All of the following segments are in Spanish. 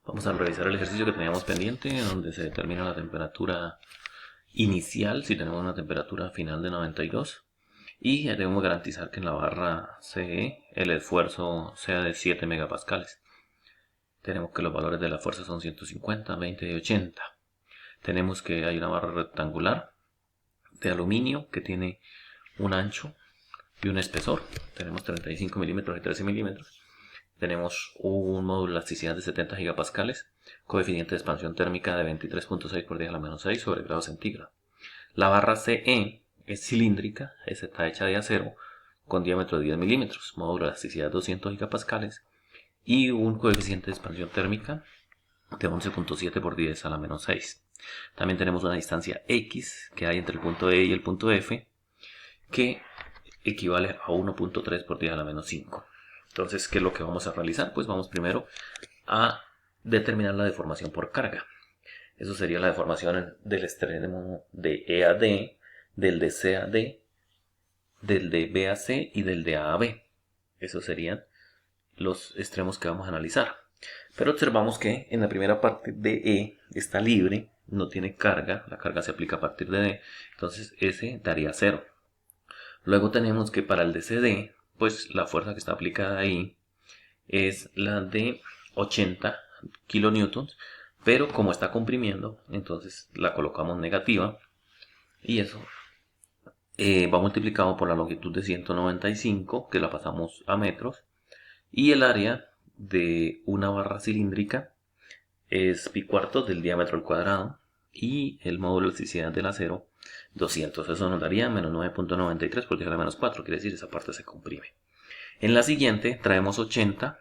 Vamos a revisar el ejercicio que teníamos pendiente, donde se determina la temperatura inicial, si tenemos una temperatura final de 92. Y debemos garantizar que en la barra CE el esfuerzo sea de 7 megapascales. Tenemos que los valores de la fuerza son 150, 20 y 80. Tenemos que hay una barra rectangular de aluminio que tiene un ancho y un espesor. Tenemos 35 milímetros y 13 milímetros. Tenemos un módulo de elasticidad de 70 gigapascales, coeficiente de expansión térmica de 23.6 por 10 a la menos 6 sobre grado centígrado. La barra CE es cilíndrica, está hecha de acero con diámetro de 10 milímetros, módulo de elasticidad 200 gigapascales y un coeficiente de expansión térmica de 11.7 por 10 a la menos 6. También tenemos una distancia X que hay entre el punto E y el punto F que equivale a 1.3 por 10 a la menos 5. Entonces, ¿qué es lo que vamos a realizar? Pues vamos primero a determinar la deformación por carga. Eso sería la deformación del extremo de E a D, del de C a D, del de B a C y del de A a B. Esos serían los extremos que vamos a analizar. Pero observamos que en la primera parte de E está libre, no tiene carga, la carga se aplica a partir de D, entonces ese daría 0. Luego tenemos que para el de CD, pues la fuerza que está aplicada ahí es la de 80 kilonewtons, pero como está comprimiendo, entonces la colocamos negativa y eso va multiplicado por la longitud de 195, que la pasamos a metros, y el área de una barra cilíndrica es pi cuartos del diámetro al cuadrado y el módulo de elasticidad del acero 200. Eso nos daría menos 9.93 por 10 a la menos 4, quiere decir esa parte se comprime. En la siguiente traemos 80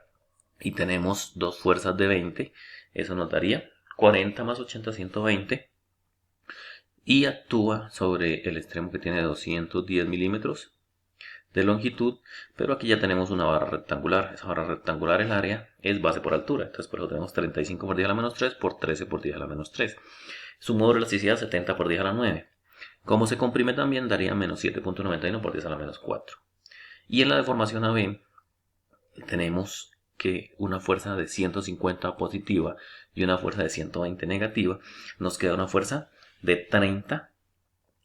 y tenemos dos fuerzas de 20, eso nos daría 40 más 80, 120, y actúa sobre el extremo que tiene 210 milímetros de longitud, pero aquí ya tenemos una barra rectangular. Esa barra rectangular, el área es base por altura, entonces por eso tenemos 35 por 10 a la menos 3 por 13 por 10 a la menos 3. Su módulo de elasticidad 70 por 10 a la 9. Como se comprime también daría menos 7.91 por 10 a la menos 4. Y en la deformación AB tenemos que una fuerza de 150 positiva y una fuerza de 120 negativa. Nos queda una fuerza de 30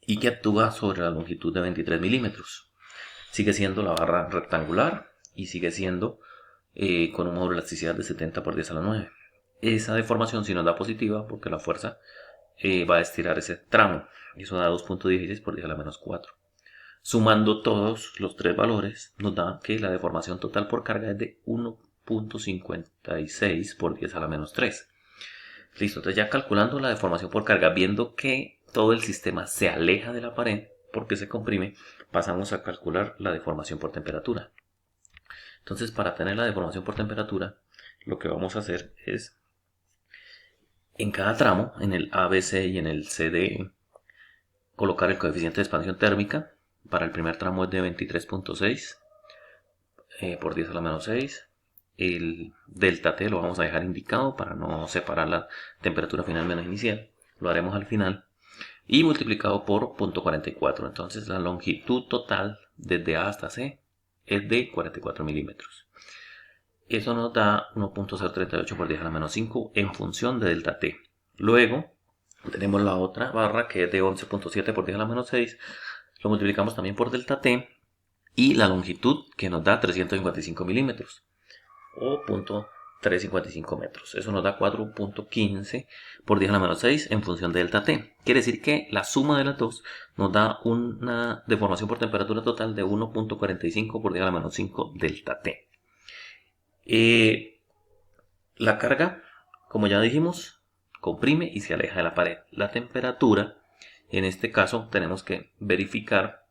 y que actúa sobre la longitud de 23 milímetros. Sigue siendo la barra rectangular y sigue siendo con un módulo de elasticidad de 70 por 10 a la 9. Esa deformación sí nos da positiva porque la fuerza va a estirar ese tramo. Y eso da 2.16 por 10 a la menos 4. Sumando todos los tres valores nos da que la deformación total por carga es de 1.56 por 10 a la menos 3. Listo, entonces ya calculando la deformación por carga, viendo que todo el sistema se aleja de la pared porque se comprime, pasamos a calcular la deformación por temperatura. Entonces, para tener la deformación por temperatura, lo que vamos a hacer es, en cada tramo, en el ABC y en el CDE, colocar el coeficiente de expansión térmica. Para el primer tramo es de 23.6 por 10 a la menos 6. El delta T lo vamos a dejar indicado para no separar la temperatura final menos inicial. Lo haremos al final. Y multiplicado por 0.44. Entonces la longitud total desde A hasta C es de 44 milímetros. Eso nos da 1.038 por 10 a la menos 5 en función de delta T. Luego tenemos la otra barra que es de 11.7 por 10 a la menos 6. Lo multiplicamos también por delta T y la longitud que nos da 355 milímetros o 0.355 metros. Eso nos da 4.15 por 10 a la menos 6 en función de delta T. Quiere decir que la suma de las dos nos da una deformación por temperatura total de 1.45 por 10 a la menos 5 delta T. La carga, como ya dijimos, comprime y se aleja de la pared. La temperatura, en este caso, tenemos que verificar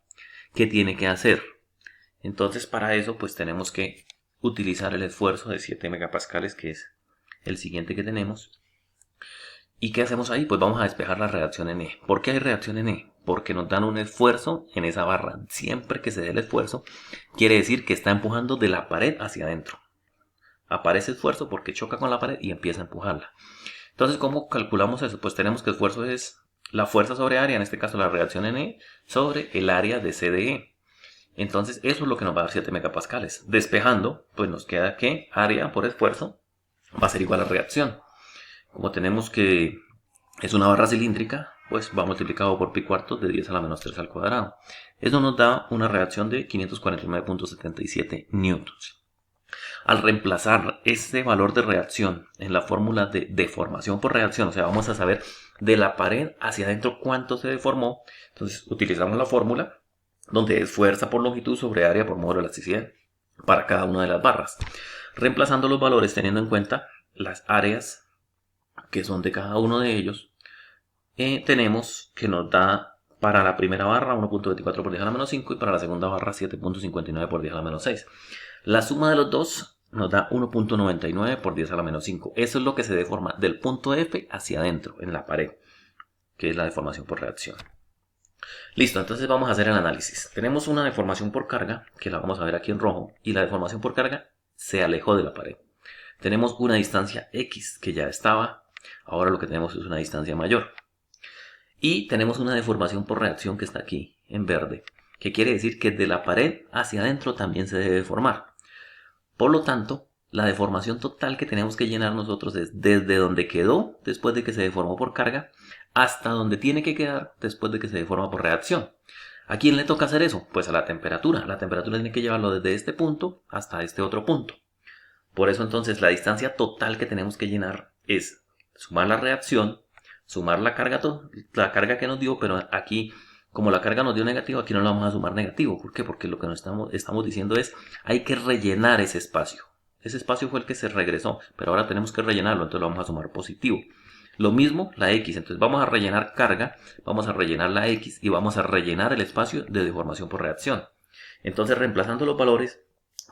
qué tiene que hacer. Entonces, para eso, pues tenemos que utilizar el esfuerzo de 7 megapascales, que es el siguiente que tenemos. ¿Y qué hacemos ahí? Pues vamos a despejar la reacción en E. ¿Por qué hay reacción en E? Porque nos dan un esfuerzo en esa barra. Siempre que se dé el esfuerzo, quiere decir que está empujando de la pared hacia adentro. Aparece esfuerzo porque choca con la pared y empieza a empujarla. Entonces, ¿cómo calculamos eso? Pues tenemos que el esfuerzo es la fuerza sobre área, en este caso la reacción en E, sobre el área de CDE. Entonces, eso es lo que nos va a dar 7 megapascales. Despejando, pues nos queda que área por esfuerzo va a ser igual a reacción. Como tenemos que es una barra cilíndrica, pues va multiplicado por pi cuartos de 10 a la menos 3 al cuadrado. Eso nos da una reacción de 549.77 newtons. Al reemplazar este valor de reacción en la fórmula de deformación por reacción, o sea, vamos a saber de la pared hacia adentro cuánto se deformó, entonces utilizamos la fórmula donde es fuerza por longitud sobre área por módulo de elasticidad para cada una de las barras. Reemplazando los valores teniendo en cuenta las áreas que son de cada uno de ellos, tenemos que nos da para la primera barra 1.24 por 10 a la menos 5 y para la segunda barra 7.59 por 10 a la menos 6. La suma de los dos nos da 1.99 por 10 a la menos 5. Eso es lo que se deforma del punto F hacia adentro en la pared, que es la deformación por reacción. Listo, entonces vamos a hacer el análisis. Tenemos una deformación por carga, que la vamos a ver aquí en rojo, y la deformación por carga se alejó de la pared. Tenemos una distancia X que ya estaba, ahora lo que tenemos es una distancia mayor. Y tenemos una deformación por reacción que está aquí, en verde, que quiere decir que de la pared hacia adentro también se debe deformar. Por lo tanto, la deformación total que tenemos que llenar nosotros es desde donde quedó después de que se deformó por carga hasta donde tiene que quedar después de que se deforma por reacción. ¿A quién le toca hacer eso? Pues a la temperatura. La temperatura tiene que llevarlo desde este punto hasta este otro punto. Por eso entonces la distancia total que tenemos que llenar es sumar la reacción, sumar la carga que nos dio, pero aquí como la carga nos dio negativo, aquí no la vamos a sumar negativo. ¿Por qué? Porque lo que nos estamos diciendo es hay que rellenar ese espacio. Ese espacio fue el que se regresó, pero ahora tenemos que rellenarlo, entonces lo vamos a sumar positivo. Lo mismo la X, entonces vamos a rellenar carga, vamos a rellenar la X y vamos a rellenar el espacio de deformación por reacción. Entonces reemplazando los valores,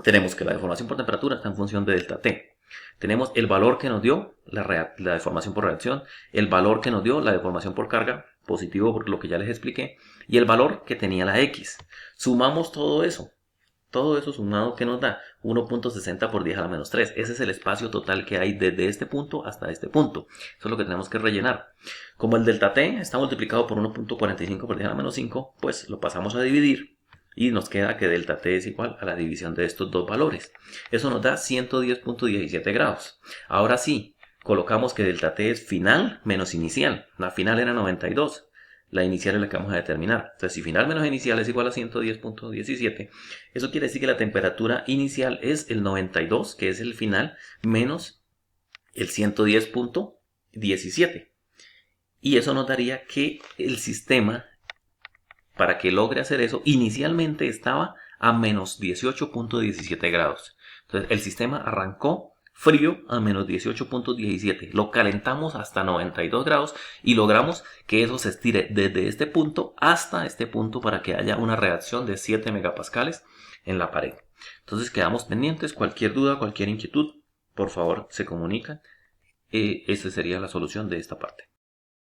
tenemos que la deformación por temperatura está en función de delta T. Tenemos el valor que nos dio la deformación por reacción, el valor que nos dio la deformación por carga, positivo por lo que ya les expliqué, y el valor que tenía la X. Sumamos todo eso sumado que nos da 1.60 por 10 a la menos 3. Ese es el espacio total que hay desde este punto hasta este punto. Eso es lo que tenemos que rellenar. Como el delta T está multiplicado por 1.45 por 10 a la menos 5, pues lo pasamos a dividir. Y nos queda que delta T es igual a la división de estos dos valores. Eso nos da 110.17 grados. Ahora sí, colocamos que delta T es final menos inicial. La final era 92. La inicial es la que vamos a determinar. Entonces, si final menos inicial es igual a 110.17, eso quiere decir que la temperatura inicial es el 92, que es el final, menos el 110.17. Y eso nos daría que el sistema, para que logre hacer eso, inicialmente estaba a menos 18.17 grados. Entonces el sistema arrancó frío a menos 18.17. Lo calentamos hasta 92 grados y logramos que eso se estire desde este punto hasta este punto para que haya una reacción de 7 megapascales en la pared. Entonces quedamos pendientes. Cualquier duda, cualquier inquietud, por favor se comunican. Esa sería la solución de esta parte.